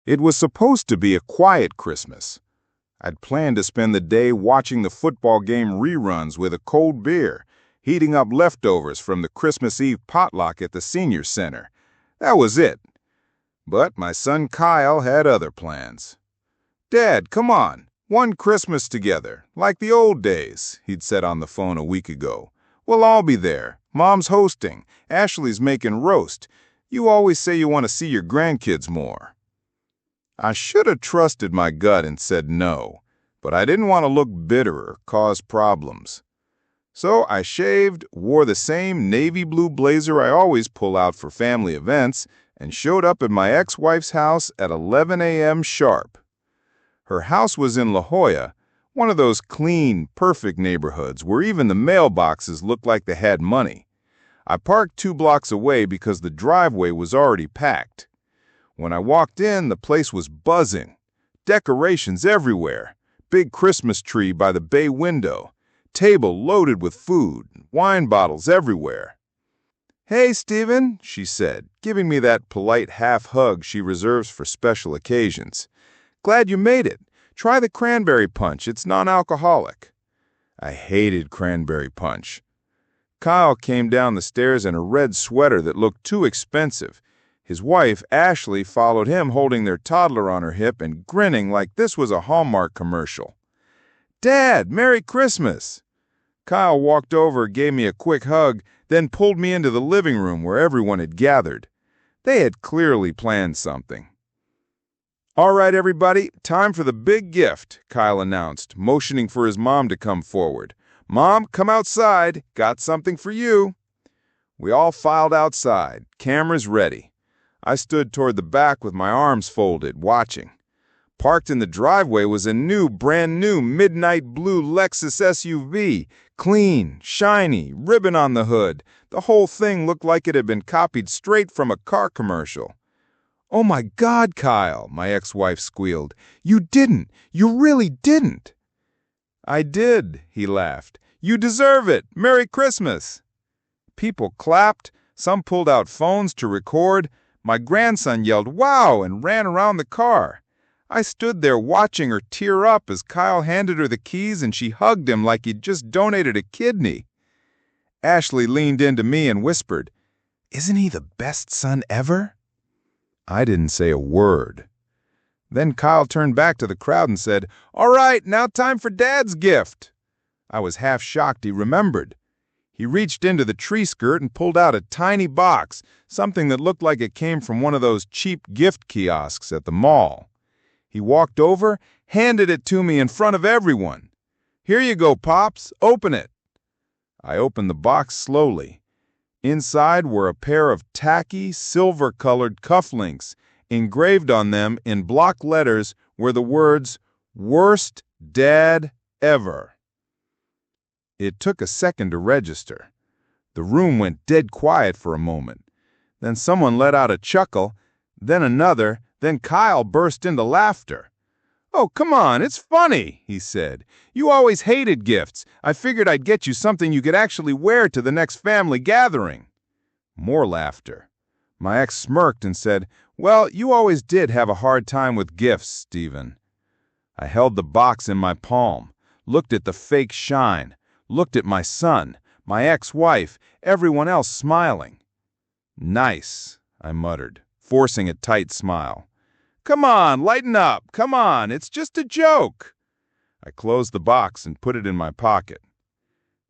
It was supposed to be a quiet Christmas. I'd planned to spend the day watching the football game reruns with a cold beer, heating up leftovers from the Christmas Eve potluck at the senior center. That was it. But my son Kyle had other plans. "Dad, come on. One Christmas together, like the old days," he'd said on the phone a week ago. "We'll all be there. Mom's hosting. Ashley's making roast. You always say you want to see your grandkids more." I should have trusted my gut and said no, but I didn't want to look bitter or cause problems. So I shaved, wore the same navy blue blazer I always pull out for family events, and showed up at my ex-wife's house at 11 a.m. sharp. Her house was in La Jolla, one of those clean, perfect neighborhoods where even the mailboxes looked like they had money. I parked 2 blocks away because the driveway was already packed. When I walked in, the place was buzzing. Decorations everywhere. Big Christmas tree by the bay window. Table loaded with food. Wine bottles everywhere. "Hey, Stephen," she said, giving me that polite half-hug she reserves for special occasions. "Glad you made it. Try the cranberry punch. It's non-alcoholic." I hated cranberry punch. Kyle came down the stairs in a red sweater that looked too expensive. His wife, Ashley, followed him holding their toddler on her hip and grinning like this was a Hallmark commercial. "Dad, Merry Christmas!" Kyle walked over, gave me a quick hug, then pulled me into the living room where everyone had gathered. They had clearly planned something. "All right, everybody, time for the big gift," Kyle announced, motioning for his mom to come forward. "Mom, come outside. Got something for you." We all filed outside, cameras ready. I stood toward the back with my arms folded, watching. Parked in the driveway was a brand new midnight blue Lexus SUV, clean, shiny, ribbon on the hood. The whole thing looked like it had been copied straight from a car commercial. "Oh my God, Kyle," my ex-wife squealed. "You didn't. You really didn't." "I did," he laughed. "You deserve it. Merry Christmas." People clapped. Some pulled out phones to record. My grandson yelled, "Wow," and ran around the car. I stood there watching her tear up as Kyle handed her the keys and she hugged him like he'd just donated a kidney. Ashley leaned into me and whispered, "Isn't he the best son ever?" I didn't say a word. Then Kyle turned back to the crowd and said, "All right, now time for Dad's gift." I was half shocked he remembered. He reached into the tree skirt and pulled out a tiny box, something that looked like it came from one of those cheap gift kiosks at the mall. He walked over, handed it to me in front of everyone. "Here you go, Pops. Open it." I opened the box slowly. Inside were a pair of tacky, silver-colored cufflinks. Engraved on them in block letters were the words, "Worst Dad Ever." It took a second to register. The room went dead quiet for a moment. Then someone let out a chuckle, then another, then Kyle burst into laughter. "Oh, come on, it's funny," he said. "You always hated gifts. I figured I'd get you something you could actually wear to the next family gathering." More laughter. My ex smirked and said, "Well, you always did have a hard time with gifts, Stephen." I held the box in my palm, looked at the fake shine, looked at my son, my ex-wife, everyone else smiling. "Nice," I muttered, forcing a tight smile. "Come on, lighten up. Come on, it's just a joke." I closed the box and put it in my pocket.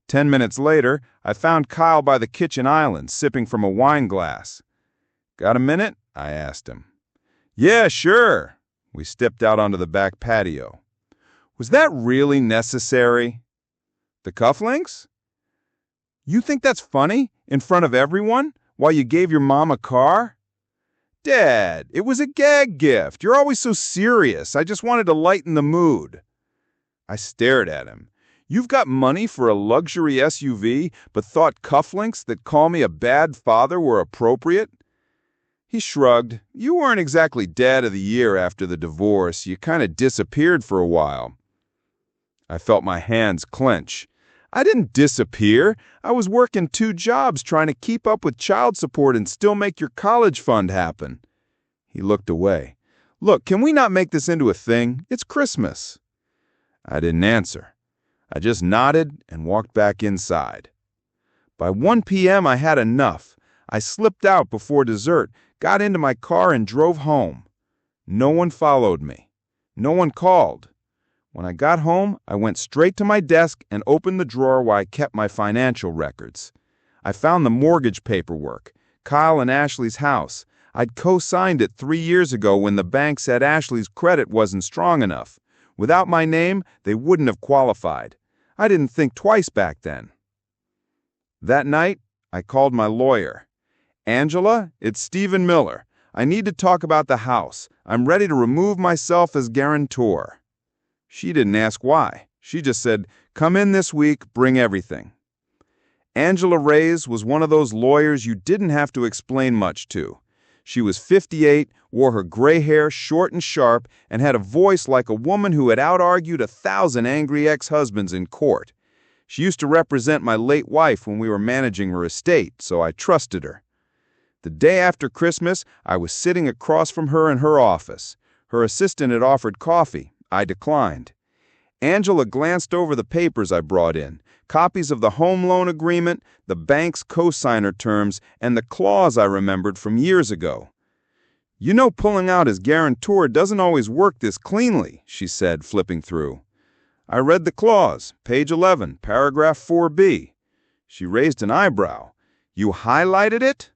10 minutes later, I found Kyle by the kitchen island, sipping from a wine glass. "Got a minute?" I asked him. "Yeah, sure." We stepped out onto the back patio. "Was that really necessary?" "The cufflinks? You think that's funny? In front of everyone? While you gave your mom a car?" "Dad, it was a gag gift. You're always so serious. I just wanted to lighten the mood." I stared at him. "You've got money for a luxury SUV, but thought cufflinks that call me a bad father were appropriate?" He shrugged. "You weren't exactly Dad of the Year after the divorce. You kind of disappeared for a while." I felt my hands clench. I didn't disappear. I was working 2 jobs trying to keep up with child support and still make your college fund happen. He looked away. Look, can we not make this into a thing? It's Christmas. I didn't answer. I just nodded and walked back inside. By 1 p.m. I had enough. I slipped out before dessert, got into my car and drove home. No one followed me. No one called. When I got home, I went straight to my desk and opened the drawer where I kept my financial records. I found the mortgage paperwork, Kyle and Ashley's house. I'd co-signed it 3 years ago when the bank said Ashley's credit wasn't strong enough. Without my name, they wouldn't have qualified. I didn't think twice back then. That night, I called my lawyer. Angela, it's Stephen Miller. I need to talk about the house. I'm ready to remove myself as guarantor. She didn't ask why. She just said, come in this week, bring everything. Angela Reyes was one of those lawyers you didn't have to explain much to. She was 58, wore her gray hair short and sharp, and had a voice like a woman who had out-argued 1,000 angry ex-husbands in court. She used to represent my late wife when we were managing her estate, so I trusted her. The day after Christmas, I was sitting across from her in her office. Her assistant had offered coffee. I declined. Angela glanced over the papers I brought in, copies of the home loan agreement, the bank's cosigner terms, and the clause I remembered from years ago. You know, pulling out as guarantor doesn't always work this cleanly, she said, flipping through. I read the clause, page 11, paragraph 4B. She raised an eyebrow. You highlighted it?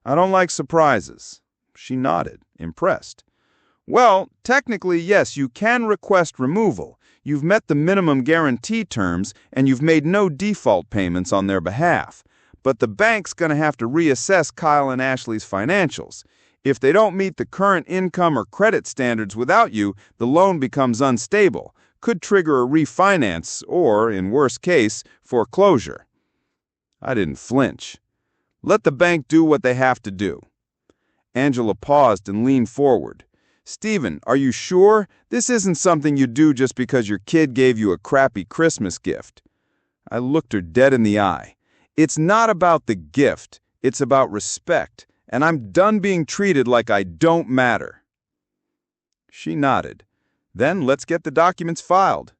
I don't like surprises. She nodded, impressed. Well, technically, yes, you can request removal. You've met the minimum guarantee terms, and you've made no default payments on their behalf. But the bank's going to have to reassess Kyle and Ashley's financials. If they don't meet the current income or credit standards without you, the loan becomes unstable, could trigger a refinance or, in worst case, foreclosure. I didn't flinch. Let the bank do what they have to do. Angela paused and leaned forward. Stephen, are you sure? This isn't something you do just because your kid gave you a crappy Christmas gift. I looked her dead in the eye. It's not about the gift. It's about respect, and I'm done being treated like I don't matter. She nodded. Then let's get the documents filed.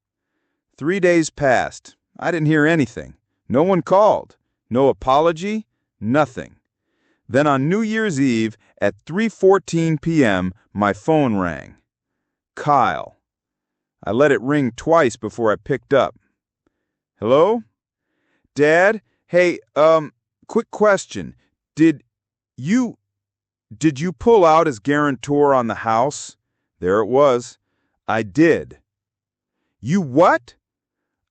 3 days passed. I didn't hear anything. No one called. No apology. Nothing. Then on New Year's Eve at 3:14 p.m., my phone rang. Kyle. I let it ring twice before I picked up. Hello? Dad? Hey, quick question. Did you pull out as guarantor on the house? There it was. I did. You what?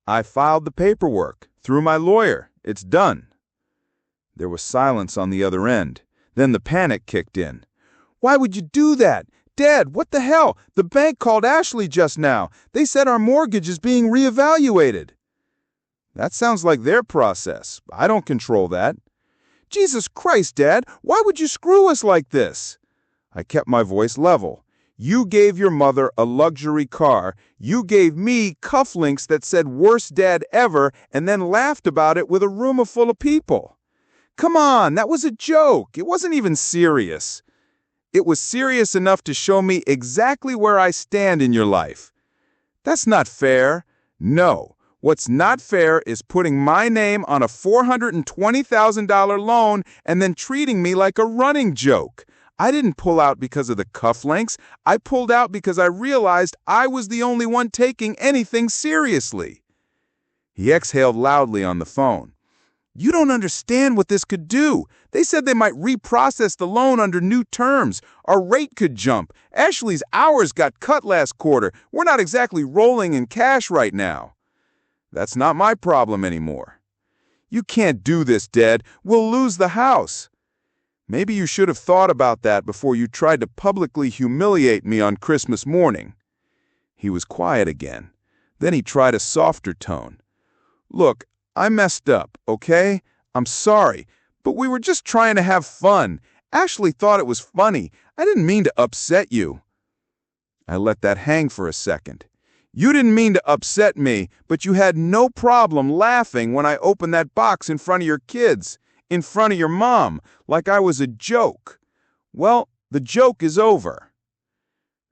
I filed the paperwork through my lawyer. It's done. There was silence on the other end. Then the panic kicked in. Why would you do that? Dad, what the hell? The bank called Ashley just now. They said our mortgage is being reevaluated. That sounds like their process. I don't control that. Jesus Christ, Dad, why would you screw us like this? I kept my voice level. You gave your mother a luxury car. You gave me cufflinks that said worst dad ever and then laughed about it with a room full of people. Come on, that was a joke. It wasn't even serious. It was serious enough to show me exactly where I stand in your life. That's not fair. No. What's not fair is putting my name on a $420,000 loan and then treating me like a running joke. I didn't pull out because of the cufflinks. I pulled out because I realized I was the only one taking anything seriously. He exhaled loudly on the phone. You don't understand what this could do. They said they might reprocess the loan under new terms. Our rate could jump. Ashley's hours got cut last quarter. We're not exactly rolling in cash right now. That's not my problem anymore. You can't do this, Dad. We'll lose the house. Maybe you should have thought about that before you tried to publicly humiliate me on Christmas morning. He was quiet again. Then he tried a softer tone. Look, I messed up, okay? I'm sorry, but we were just trying to have fun. Ashley thought it was funny. I didn't mean to upset you. I let that hang for a second. You didn't mean to upset me, but you had no problem laughing when I opened that box in front of your kids, in front of your mom, like I was a joke. Well, the joke is over.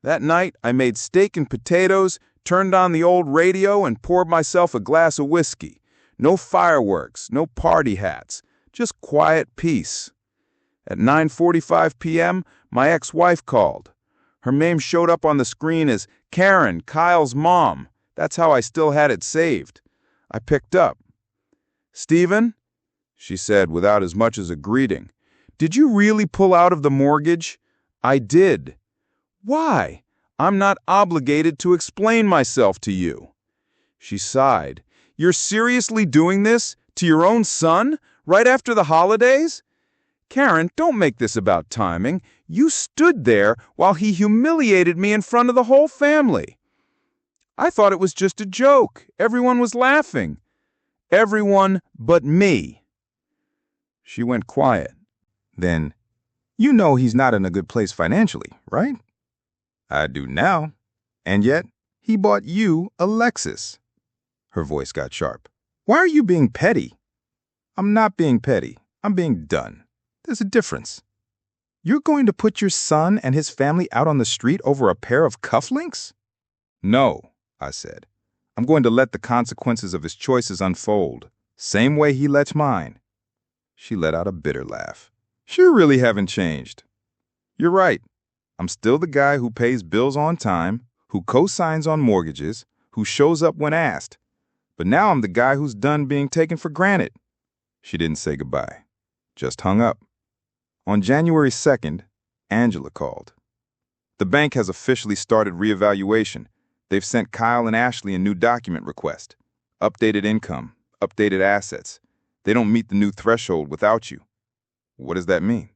That night, I made steak and potatoes, turned on the old radio, and poured myself a glass of whiskey. No fireworks, no party hats, just quiet peace. At 9:45 p.m., my ex-wife called. Her name showed up on the screen as Karen, Kyle's mom. That's how I still had it saved. I picked up. "Stephen," she said without as much as a greeting, "did you really pull out of the mortgage?" "I did." "Why? I'm not obligated to explain myself to you." She sighed. "You're seriously doing this? To your own son? Right after the holidays?" "Karen, don't make this about timing. You stood there while he humiliated me in front of the whole family." "I thought it was just a joke. Everyone was laughing." "Everyone but me." She went quiet. Then, "You know he's not in a good place financially, right?" "I do now. And yet, he bought you a Lexus." Her voice got sharp. "Why are you being petty?" "I'm not being petty. I'm being done. There's a difference. You're going to put your son and his family out on the street over a pair of cufflinks?" "No," I said. "I'm going to let the consequences of his choices unfold, same way he lets mine." She let out a bitter laugh. "You really haven't changed." "You're right. I'm still the guy who pays bills on time, who co-signs on mortgages, who shows up when asked. But now I'm the guy who's done being taken for granted." She didn't say goodbye, just hung up. On January 2nd, Angela called. "The bank has officially started reevaluation. They've sent Kyle and Ashley a new document request. Updated income, updated assets. They don't meet the new threshold without you." "What does that mean?"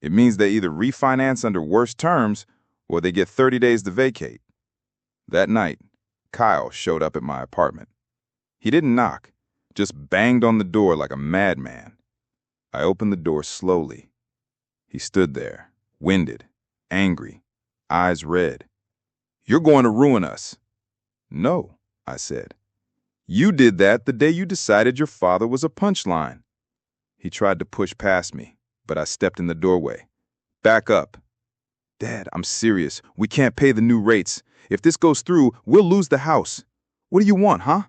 "It means they either refinance under worse terms or they get 30 days to vacate." That night, Kyle showed up at my apartment. He didn't knock, just banged on the door like a madman. I opened the door slowly. He stood there, winded, angry, eyes red. "You're going to ruin us." "No," I said. "You did that the day you decided your father was a punchline." He tried to push past me, but I stepped in the doorway. "Back up." "Dad, I'm serious. We can't pay the new rates. If this goes through, we'll lose the house. What do you want, huh?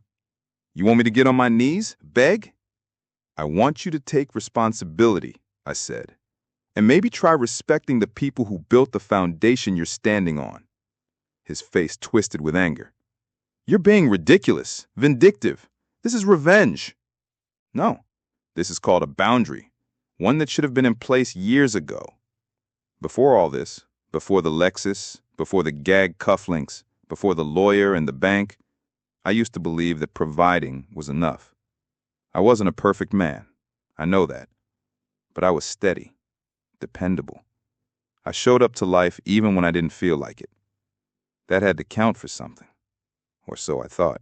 You want me to get on my knees? Beg?" "I want you to take responsibility," I said. "And maybe try respecting the people who built the foundation you're standing on." His face twisted with anger. "You're being ridiculous, vindictive. This is revenge." "No, this is called a boundary, one that should have been in place years ago. Before all this, before the Lexus, before the gag cufflinks, before the lawyer and the bank, I used to believe that providing was enough. I wasn't a perfect man, I know that. But I was steady, dependable. I showed up to life even when I didn't feel like it. That had to count for something, or so I thought.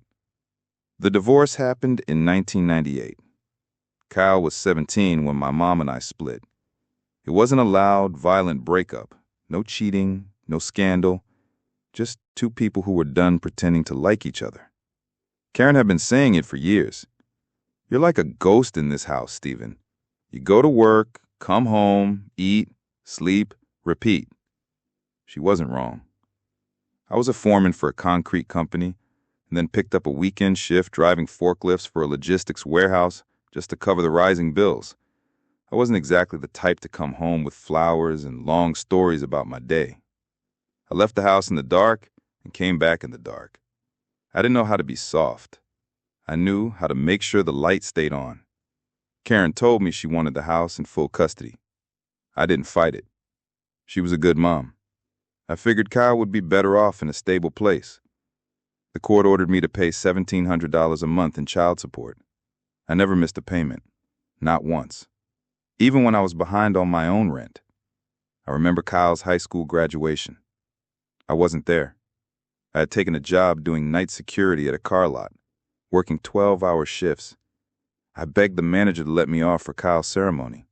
The divorce happened in 1998. Kyle was 17 when my mom and I split. It wasn't a loud, violent breakup. No cheating, no scandal. Just two people who were done pretending to like each other. Karen had been saying it for years. "You're like a ghost in this house, Stephen. You go to work, come home, eat, sleep, repeat." She wasn't wrong. I was a foreman for a concrete company, and then picked up a weekend shift driving forklifts for a logistics warehouse just to cover the rising bills. I wasn't exactly the type to come home with flowers and long stories about my day. I left the house in the dark and came back in the dark. I didn't know how to be soft. I knew how to make sure the light stayed on. Karen told me she wanted the house in full custody. I didn't fight it. She was a good mom. I figured Kyle would be better off in a stable place. The court ordered me to pay $1,700 a month in child support. I never missed a payment. Not once. Even when I was behind on my own rent. I remember Kyle's high school graduation. I wasn't there. I had taken a job doing night security at a car lot, working 12-hour shifts. I begged the manager to let me off for Kyle's ceremony.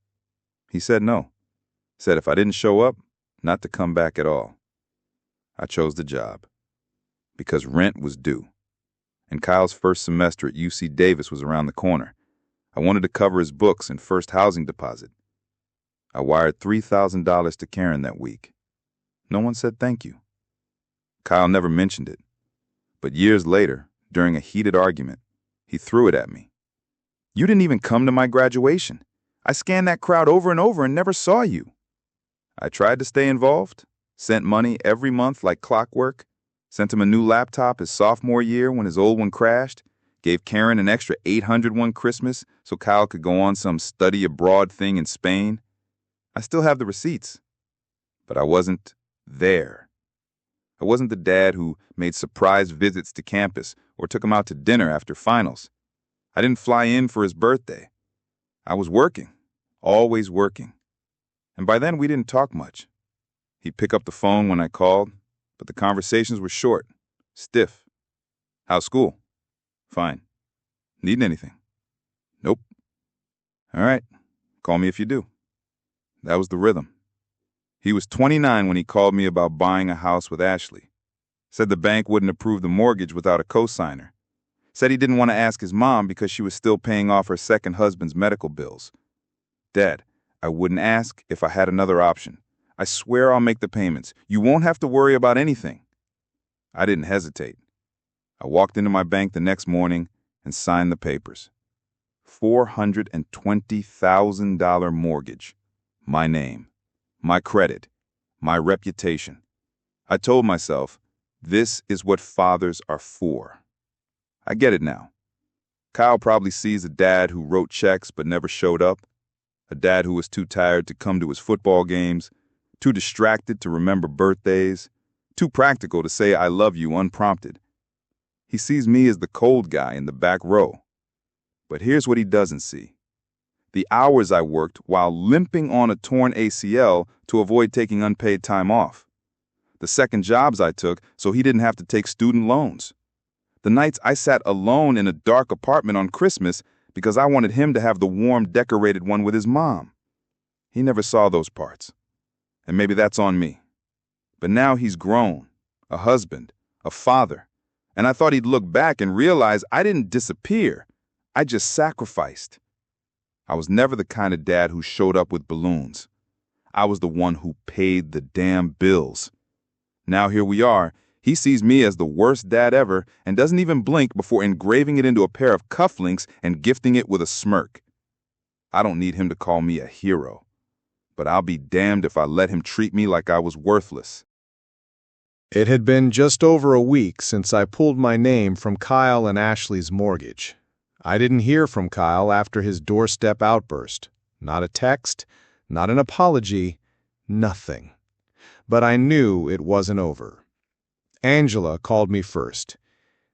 He said no. Said if I didn't show up, not to come back at all. I chose the job. Because rent was due. And Kyle's first semester at UC Davis was around the corner. I wanted to cover his books and first housing deposit. I wired $3,000 to Karen that week. No one said thank you. Kyle never mentioned it. But years later, during a heated argument, he threw it at me. "You didn't even come to my graduation. I scanned that crowd over and over and never saw you." I tried to stay involved, sent money every month like clockwork, sent him a new laptop his sophomore year when his old one crashed, gave Karen an extra $800 one Christmas so Kyle could go on some study abroad thing in Spain. I still have the receipts, but I wasn't there. I wasn't the dad who made surprise visits to campus or took him out to dinner after finals. I didn't fly in for his birthday. I was working, always working. And by then we didn't talk much. He'd pick up the phone when I called, but the conversations were short, stiff. "How's school?" "Fine." "Need anything?" "Nope." "All right, call me if you do." That was the rhythm. He was 29 when he called me about buying a house with Ashley. Said the bank wouldn't approve the mortgage without a cosigner. Said he didn't want to ask his mom because she was still paying off her second husband's medical bills. "Dad, I wouldn't ask if I had another option. I swear I'll make the payments. You won't have to worry about anything." I didn't hesitate. I walked into my bank the next morning and signed the papers. $420,000 mortgage. My name, my credit, my reputation. I told myself, this is what fathers are for. I get it now. Kyle probably sees a dad who wrote checks but never showed up, a dad who was too tired to come to his football games, too distracted to remember birthdays, too practical to say I love you unprompted. He sees me as the cold guy in the back row. But here's what he doesn't see. The hours I worked while limping on a torn ACL to avoid taking unpaid time off. The second jobs I took so he didn't have to take student loans. The nights I sat alone in a dark apartment on Christmas because I wanted him to have the warm, decorated one with his mom. He never saw those parts. And maybe that's on me. But now he's grown, a husband, a father. And I thought he'd look back and realize I didn't disappear. I just sacrificed. I was never the kind of dad who showed up with balloons. I was the one who paid the damn bills. Now here we are. He sees me as the worst dad ever and doesn't even blink before engraving it into a pair of cufflinks and gifting it with a smirk. I don't need him to call me a hero, but I'll be damned if I let him treat me like I was worthless. It had been just over a week since I pulled my name from Kyle and Ashley's mortgage. I didn't hear from Kyle after his doorstep outburst. Not a text, not an apology, nothing. But I knew it wasn't over. Angela called me first.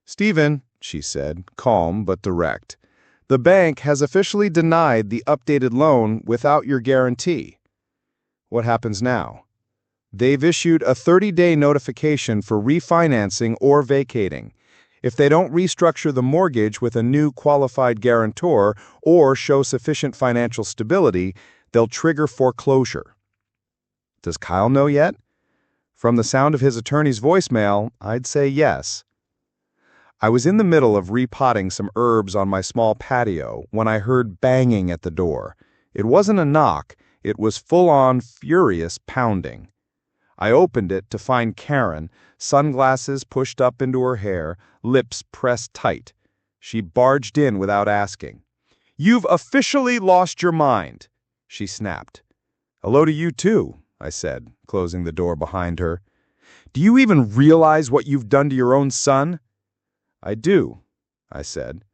"Stephen," she said, calm but direct, "the bank has officially denied the updated loan without your guarantee." "What happens now?" "They've issued a 30-day notification for refinancing or vacating. If they don't restructure the mortgage with a new qualified guarantor or show sufficient financial stability, they'll trigger foreclosure." "Does Kyle know yet?" From the sound of his attorney's voicemail, I'd say yes. I was in the middle of repotting some herbs on my small patio when I heard banging at the door. It wasn't a knock, it was full-on, furious pounding. I opened it to find Karen, sunglasses pushed up into her hair, lips pressed tight. She barged in without asking. "You've officially lost your mind," she snapped. "Hello to you too," I said, closing the door behind her. "Do you even realize what you've done to your own son?" "I do," I said.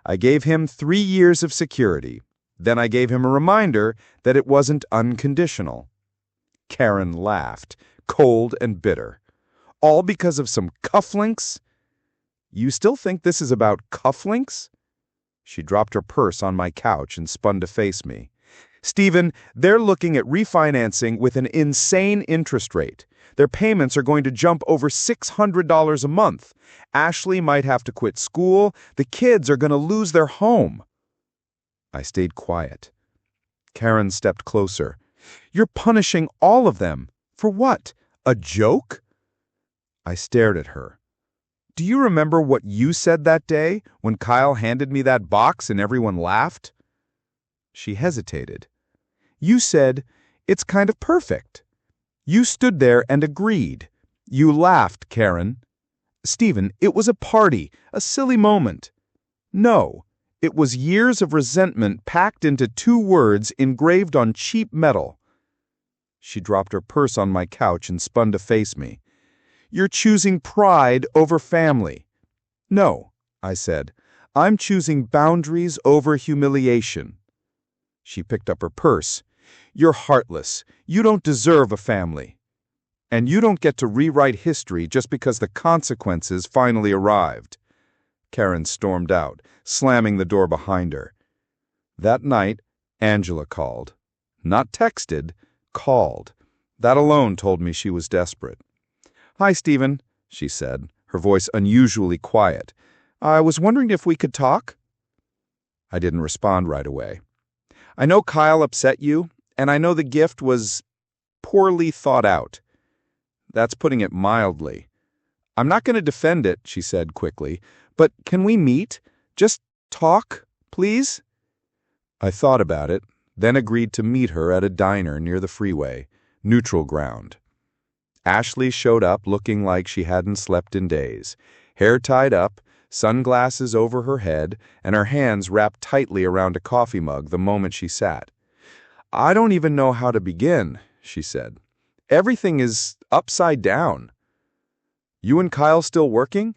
"I gave him 3 years of security. Then I gave him a reminder that it wasn't unconditional." Karen laughed, cold and bitter. "All because of some cufflinks?" "You still think this is about cufflinks?" She dropped her purse on my couch and spun to face me. "Stephen, they're looking at refinancing with an insane interest rate. Their payments are going to jump over $600 a month. Ashley might have to quit school. The kids are going to lose their home." I stayed quiet. Karen stepped closer. "You're punishing all of them. For what? A joke?" I stared at her. "Do you remember what you said that day when Kyle handed me that box and everyone laughed?" She hesitated. "You said, 'It's kind of perfect.' You stood there and agreed. You laughed, Karen. Stephen, it was a party, a silly moment. No, it was years of resentment packed into 2 words engraved on cheap metal. She dropped her purse on my couch and spun to face me. You're choosing pride over family. No, I said. I'm choosing boundaries over humiliation. She picked up her purse. You're heartless. You don't deserve a family. And you don't get to rewrite history just because the consequences finally arrived. Karen stormed out, slamming the door behind her. That night, Angela called. Not texted, called. That alone told me she was desperate. Hi, Stephen, she said, her voice unusually quiet. I was wondering if we could talk? I didn't respond right away. I know Kyle upset you, and I know the gift was poorly thought out. That's putting it mildly. I'm not going to defend it, she said quickly, but can we meet? Just talk, please? I thought about it, then agreed to meet her at a diner near the freeway, neutral ground. Ashley showed up looking like she hadn't slept in days, hair tied up, sunglasses over her head, and her hands wrapped tightly around a coffee mug the moment she sat. I don't even know how to begin, she said. Everything is upside down. You and Kyle still working?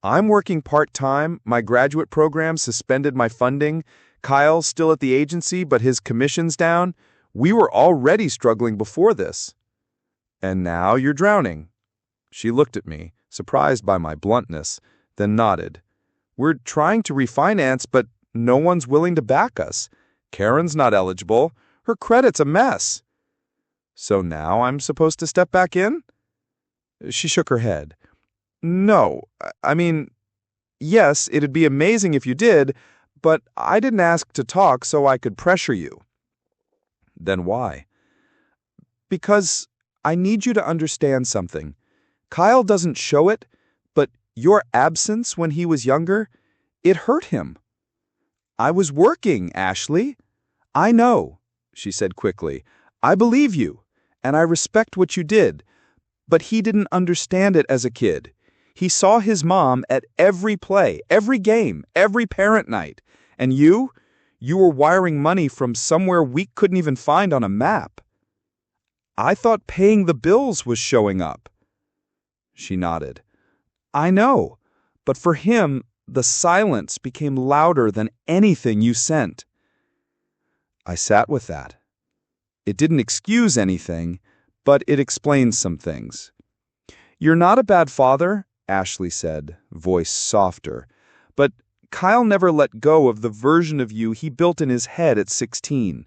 I'm working part-time. My graduate program suspended my funding. Kyle's still at the agency, but his commission's down. We were already struggling before this. And now you're drowning. She looked at me, surprised by my bluntness, then nodded. We're trying to refinance, but no one's willing to back us. Karen's not eligible. Her credit's a mess. So now I'm supposed to step back in? She shook her head. No, I mean, yes, it'd be amazing if you did, but I didn't ask to talk so I could pressure you. Then why? Because I need you to understand something. Kyle doesn't show it, but your absence when he was younger, it hurt him. I was working, Ashley. I know, she said quickly. I believe you, and I respect what you did, but he didn't understand it as a kid. He saw his mom at every play, every game, every parent night, and you were wiring money from somewhere we couldn't even find on a map. I thought paying the bills was showing up. She nodded. I know, but for him, the silence became louder than anything you sent. I sat with that. It didn't excuse anything, but it explains some things. You're not a bad father, Ashley said, voice softer, but Kyle never let go of the version of you he built in his head at 16.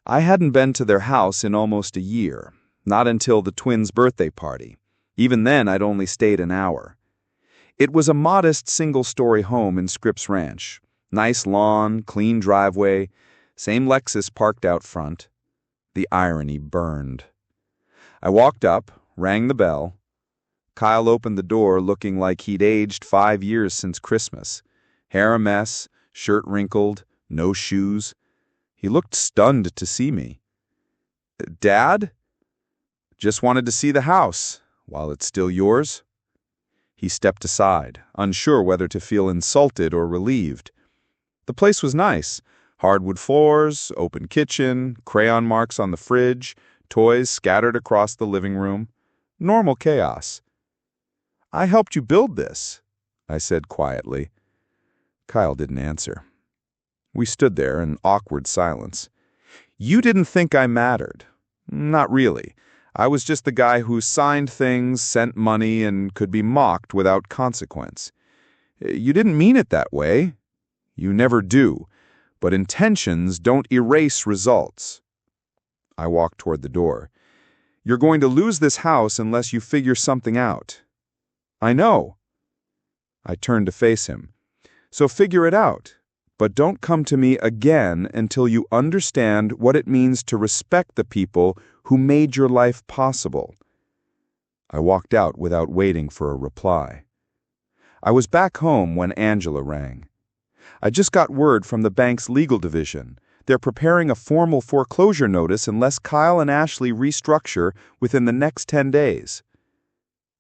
I hadn't been to their house in almost a year, not until the twins' birthday party. Even then, I'd only stayed an hour. It was a modest single-story home in Scripps Ranch. Nice lawn, clean driveway, same Lexus parked out front. The irony burned. I walked up, rang the bell. Kyle opened the door looking like he'd aged 5 years since Christmas. Hair a mess, shirt wrinkled, no shoes. He looked stunned to see me. Dad? Just wanted to see the house, while it's still yours. He stepped aside, unsure whether to feel insulted or relieved. The place was nice. Hardwood floors, open kitchen, crayon marks on the fridge, toys scattered across the living room. Normal chaos. I helped you build this, I said quietly. Kyle didn't answer. We stood there in awkward silence. You didn't think I mattered. Not really. I was just the guy who signed things, sent money, and could be mocked without consequence. You didn't mean it that way. You never do. But intentions don't erase results. I walked toward the door. You're going to lose this house unless you figure something out. I know. I turned to face him. So figure it out. But don't come to me again until you understand what it means to respect the people who made your life possible. I walked out without waiting for a reply. I was back home when Angela rang. I just got word from the bank's legal division. They're preparing a formal foreclosure notice unless Kyle and Ashley restructure within the next 10 days.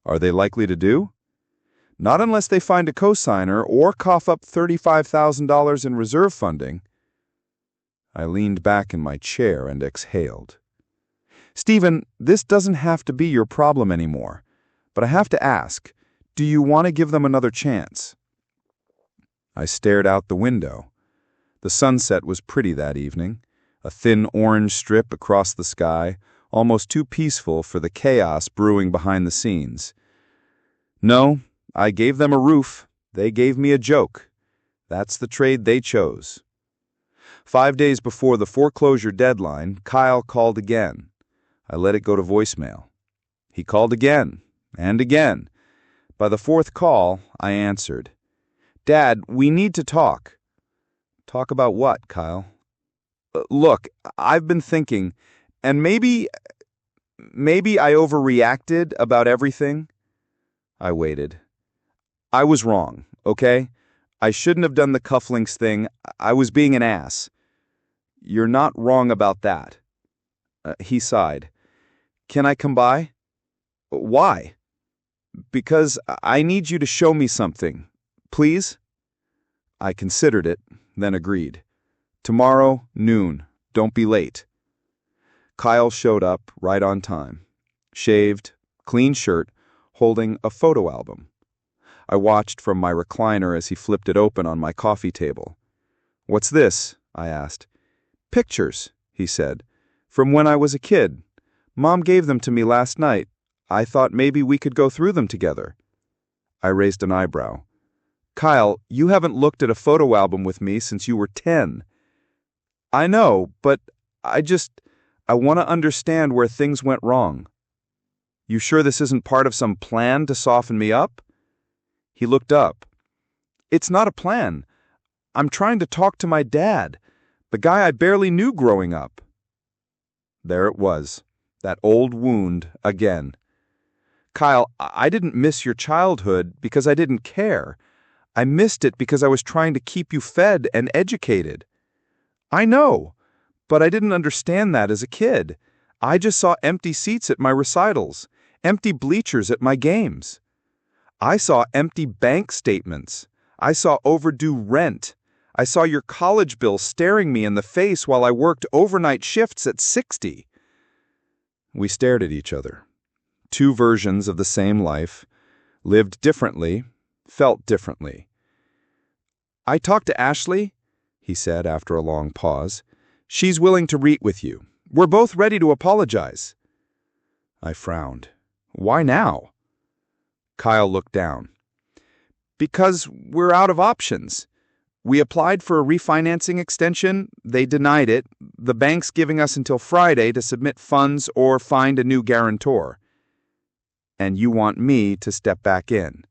Are they likely to do? Not unless they find a cosigner or cough up $35,000 in reserve funding. I leaned back in my chair and exhaled. Stephen, this doesn't have to be your problem anymore, but I have to ask, do you want to give them another chance? I stared out the window. The sunset was pretty that evening, a thin orange strip across the sky, almost too peaceful for the chaos brewing behind the scenes. No, I gave them a roof. They gave me a joke. That's the trade they chose. 5 days before the foreclosure deadline, Kyle called again. I let it go to voicemail. He called again, and again. By the fourth call, I answered. Dad, we need to talk. Talk about what, Kyle? Look, I've been thinking, and maybe I overreacted about everything. I waited. I was wrong, okay? I shouldn't have done the cufflinks thing. I was being an ass. You're not wrong about that. He sighed. Can I come by? Why? Because I need you to show me something. Please? I considered it, then agreed. Tomorrow, noon. Don't be late. Kyle showed up right on time. Shaved, clean shirt, holding a photo album. I watched from my recliner as he flipped it open on my coffee table. What's this? I asked. Pictures, he said. From when I was a kid. Mom gave them to me last night. I thought maybe we could go through them together. I raised an eyebrow. Kyle, you haven't looked at a photo album with me since you were 10. I know, but I want to understand where things went wrong. You sure this isn't part of some plan to soften me up? He looked up. It's not a plan. I'm trying to talk to my dad, the guy I barely knew growing up. There it was, that old wound again. Kyle, I didn't miss your childhood because I didn't care. I missed it because I was trying to keep you fed and educated. I know, but I didn't understand that as a kid. I just saw empty seats at my recitals, empty bleachers at my games. I saw empty bank statements. I saw overdue rent. I saw your college bill staring me in the face while I worked overnight shifts at 60. We stared at each other. Two versions of the same life, lived differently, felt differently. I talked to Ashley, he said after a long pause. She's willing to meet with you. We're both ready to apologize. I frowned. Why now? Kyle looked down. Because we're out of options. We applied for a refinancing extension. They denied it. The bank's giving us until Friday to submit funds or find a new guarantor. And you want me to step back in.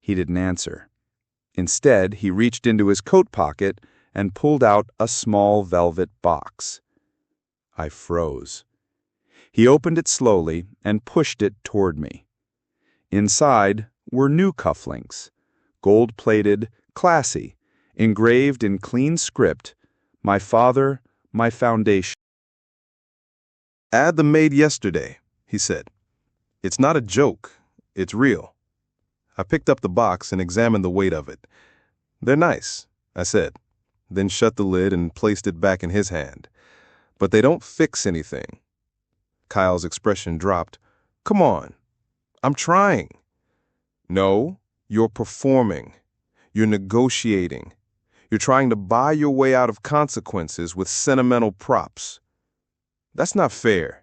He didn't answer. Instead, he reached into his coat pocket and pulled out a small velvet box. I froze. He opened it slowly and pushed it toward me. Inside were new cufflinks, gold-plated, classy, engraved in clean script, "My father, my foundation." Add them made yesterday, he said. It's not a joke, it's real. I picked up the box and examined the weight of it. They're nice, I said, then shut the lid and placed it back in his hand. But they don't fix anything. Kyle's expression dropped. Come on, I'm trying. No, you're performing. You're negotiating. You're trying to buy your way out of consequences with sentimental props. That's not fair.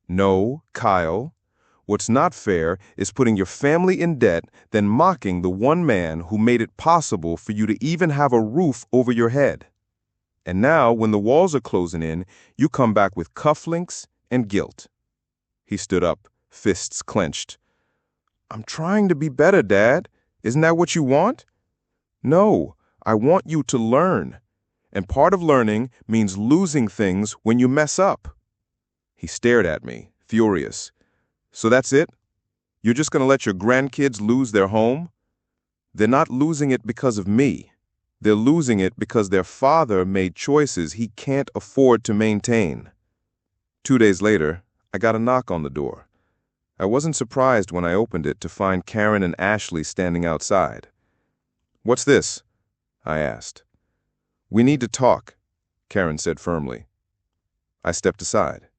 No, Kyle. What's not fair is putting your family in debt, then mocking the one man who made it possible for you to even have a roof over your head. And now, when the walls are closing in, you come back with cufflinks and guilt. He stood up, fists clenched. I'm trying to be better, Dad. Isn't that what you want? No, I want you to learn. And part of learning means losing things when you mess up. He stared at me, furious. So that's it? You're just going to let your grandkids lose their home? They're not losing it because of me. They're losing it because their father made choices he can't afford to maintain. 2 days later, I got a knock on the door. I wasn't surprised when I opened it to find Karen and Ashley standing outside. "What's this?" I asked. "We need to talk," Karen said firmly. I stepped aside.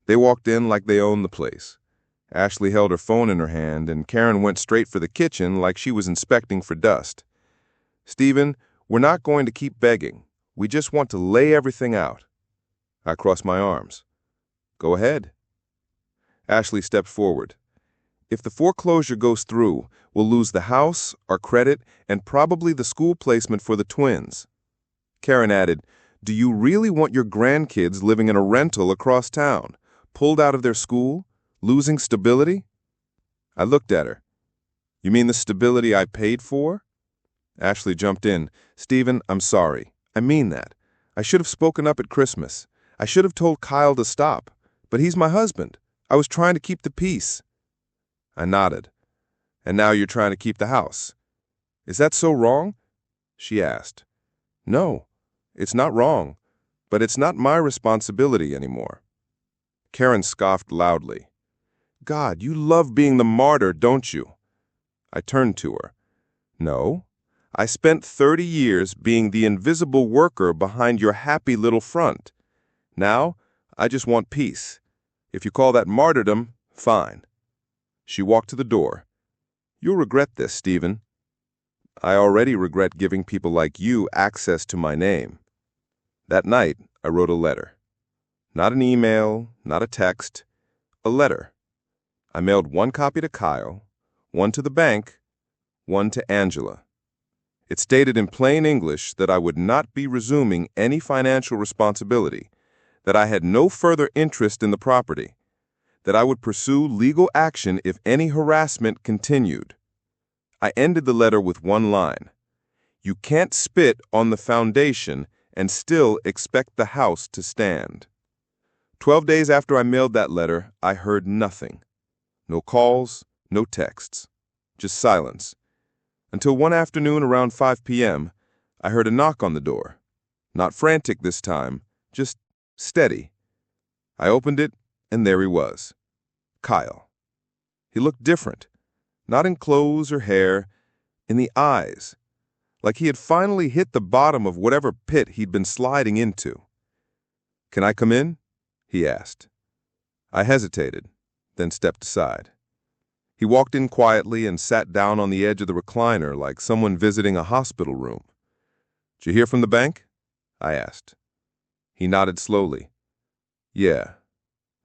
They walked in like they owned the place. Ashley held her phone in her hand, and Karen went straight for the kitchen like she was inspecting for dust. "Stephen, we're not going to keep begging. We just want to lay everything out." I crossed my arms. "Go ahead." Ashley stepped forward. "If the foreclosure goes through, we'll lose the house, our credit, and probably the school placement for the twins." Karen added, "Do you really want your grandkids living in a rental across town, pulled out of their school, losing stability?" I looked at her. "You mean the stability I paid for?" Ashley jumped in. "Stephen, I'm sorry. I mean that. I should have spoken up at Christmas. I should have told Kyle to stop. But he's my husband. I was trying to keep the peace." I nodded. "And now you're trying to keep the house. Is that so wrong?" she asked. "No, it's not wrong, but it's not my responsibility anymore." Karen scoffed loudly. "God, you love being the martyr, don't you?" I turned to her. "No. I spent 30 years being the invisible worker behind your happy little front. Now, I just want peace. If you call that martyrdom, fine." She walked to the door. "You'll regret this, Stephen." "I already regret giving people like you access to my name." That night, I wrote a letter. Not an email, not a text, a letter. I mailed one copy to Kyle, one to the bank, one to Angela. It stated in plain English that I would not be resuming any financial responsibility, that I had no further interest in the property, that I would pursue legal action if any harassment continued. I ended the letter with one line: "You can't spit on the foundation and still expect the house to stand." 12 days after I mailed that letter, I heard nothing. No calls, no texts, just silence. Until one afternoon around 5 p.m., I heard a knock on the door. Not frantic this time, just steady. I opened it, and there he was. Kyle. He looked different, not in clothes or hair, in the eyes, like he had finally hit the bottom of whatever pit he'd been sliding into. "Can I come in?" he asked. I hesitated, then stepped aside. He walked in quietly and sat down on the edge of the recliner like someone visiting a hospital room. "Did you hear from the bank?" I asked. He nodded slowly. "Yeah.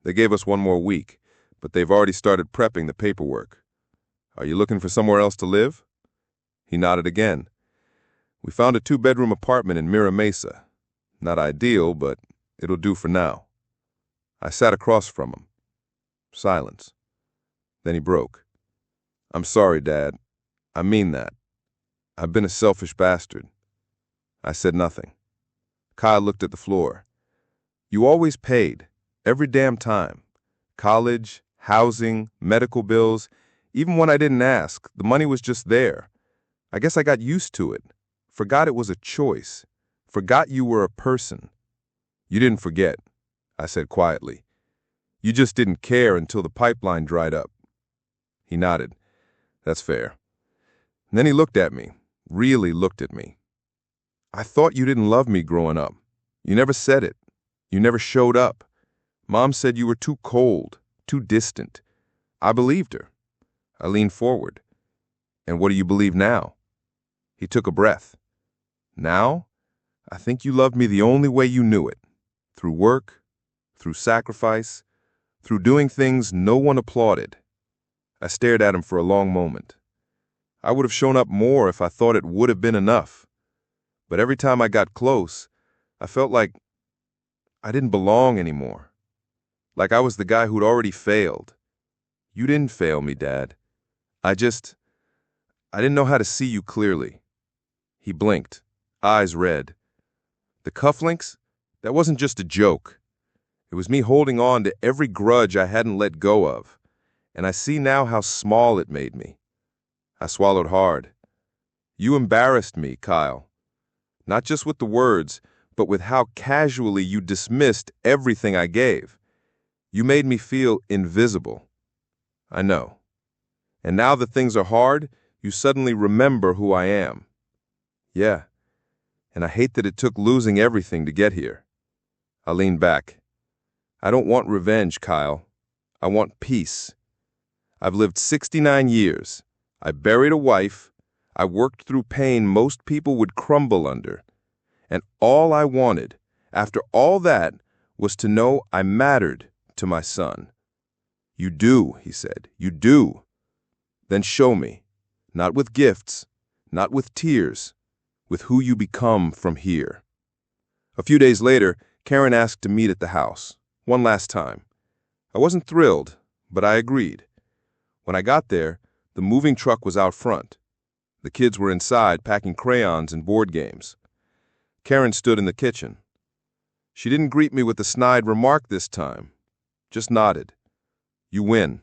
They gave us one more week, but they've already started prepping the paperwork. Are you looking for somewhere else to live?" He nodded again. "We found a 2-bedroom apartment in Mira Mesa. Not ideal, but it'll do for now." I sat across from him. Silence. Then he broke. "I'm sorry, Dad. I mean that. I've been a selfish bastard." I said nothing. Kyle looked at the floor. "You always paid, every damn time. College, housing, medical bills. Even when I didn't ask, the money was just there. I guess I got used to it. Forgot it was a choice. Forgot you were a person." "You didn't forget," I said quietly. "You just didn't care until the pipeline dried up." He nodded. "That's fair." And then he looked at me, really looked at me. "I thought you didn't love me growing up. You never said it. You never showed up. Mom said you were too cold, too distant. I believed her." I leaned forward. "And what do you believe now?" He took a breath. "Now, I think you loved me the only way you knew it. Through work, through sacrifice, through doing things no one applauded." I stared at him for a long moment. I would have shown up more if I thought it would have been enough. But every time I got close, I felt like I didn't belong anymore. Like I was the guy who'd already failed. "You didn't fail me, Dad. I didn't know how to see you clearly." He blinked, eyes red. "The cufflinks? That wasn't just a joke. It was me holding on to every grudge I hadn't let go of. And I see now how small it made me." I swallowed hard. "You embarrassed me, Kyle. Not just with the words, but with how casually you dismissed everything I gave. You made me feel invisible. I know. And now that things are hard, you suddenly remember who I am. Yeah. And I hate that it took losing everything to get here. I leaned back. I don't want revenge, Kyle. I want peace. I've lived 69 years. I buried a wife. I worked through pain most people would crumble under. And all I wanted, after all that, was to know I mattered to my son. You do, he said. You do. Then show me, not with gifts, not with tears, with who you become from here. A few days later, Karen asked to meet at the house, one last time. I wasn't thrilled, but I agreed. When I got there, the moving truck was out front. The kids were inside packing crayons and board games. Karen stood in the kitchen. She didn't greet me with a snide remark this time, just nodded. You win,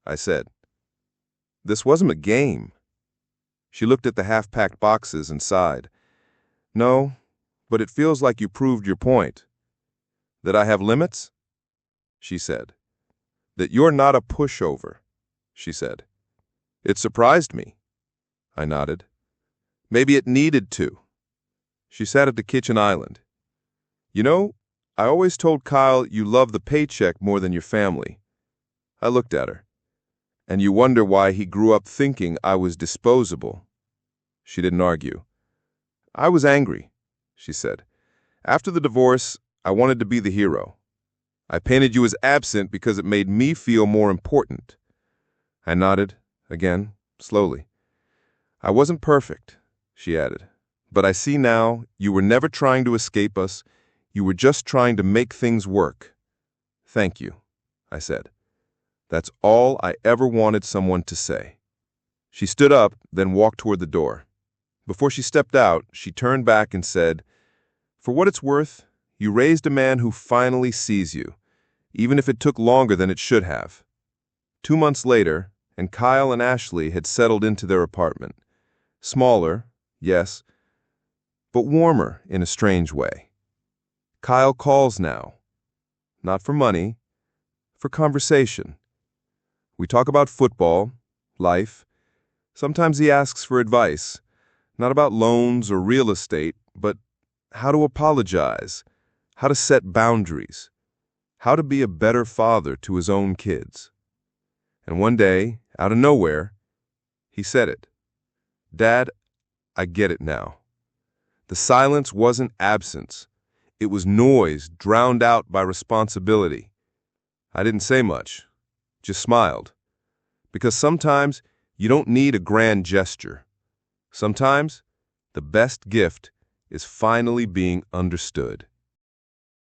I said. This wasn't a game. She looked at the half-packed boxes and sighed. No, but it feels like you proved your point. That I have limits? She said. That you're not a pushover, she said. It surprised me. I nodded. Maybe it needed to. She sat at the kitchen island. You know, I always told Kyle you love the paycheck more than your family. I looked at her. And you wonder why he grew up thinking I was disposable. She didn't argue. I was angry, she said. After the divorce, I wanted to be the hero. I painted you as absent because it made me feel more important. I nodded, again, slowly. I wasn't perfect, she added, but I see now you were never trying to escape us. You were just trying to make things work. Thank you, I said. That's all I ever wanted someone to say. She stood up, then walked toward the door. Before she stepped out, she turned back and said, For what it's worth, you raised a man who finally sees you, even if it took longer than it should have. 2 months later, and Kyle and Ashley had settled into their apartment. Smaller, yes, but warmer in a strange way. Kyle calls now. Not for money, for conversation. We talk about football, life. Sometimes he asks for advice, not about loans or real estate, but how to apologize, how to set boundaries, how to be a better father to his own kids. And one day, out of nowhere, he said it. Dad, I get it now. The silence wasn't absence. It was noise drowned out by responsibility. I didn't say much, just smiled. Because sometimes you don't need a grand gesture. Sometimes the best gift is finally being understood.